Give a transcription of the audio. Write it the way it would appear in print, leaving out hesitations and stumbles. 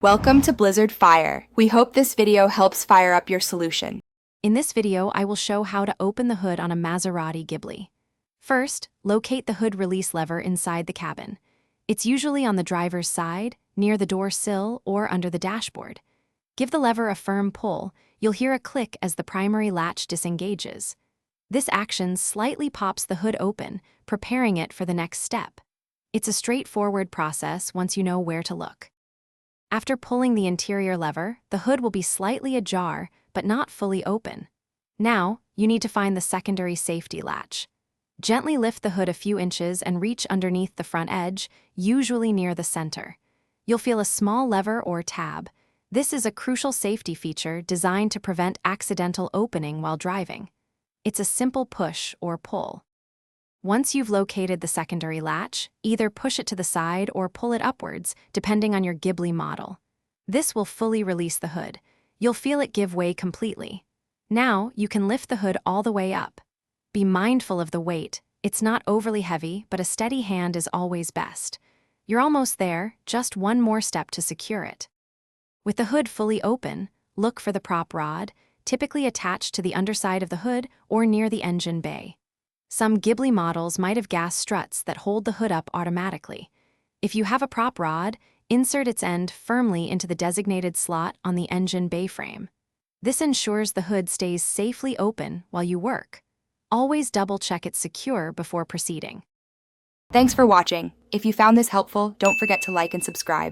Welcome to Blizzard Fire. We hope this video helps fire up your solution. In this video, I will show how to open the hood on a Maserati Ghibli. First, locate the hood release lever inside the cabin. It's usually on the driver's side, near the door sill, or under the dashboard. Give the lever a firm pull. You'll hear a click as the primary latch disengages. This action slightly pops the hood open, preparing it for the next step. It's a straightforward process once you know where to look. After pulling the interior lever, the hood will be slightly ajar, but not fully open. Now, you need to find the secondary safety latch. Gently lift the hood a few inches and reach underneath the front edge, usually near the center. You'll feel a small lever or tab. This is a crucial safety feature designed to prevent accidental opening while driving. It's a simple push or pull. Once you've located the secondary latch, either push it to the side or pull it upwards, depending on your Ghibli model. This will fully release the hood. You'll feel it give way completely. Now, you can lift the hood all the way up. Be mindful of the weight. It's not overly heavy, but a steady hand is always best. You're almost there, just one more step to secure it. With the hood fully open, look for the prop rod, typically attached to the underside of the hood or near the engine bay. Some Ghibli models might have gas struts that hold the hood up automatically. If you have a prop rod, insert its end firmly into the designated slot on the engine bay frame. This ensures the hood stays safely open while you work. Always double-check it's secure before proceeding. Thanks for watching. If you found this helpful, don't forget to like and subscribe.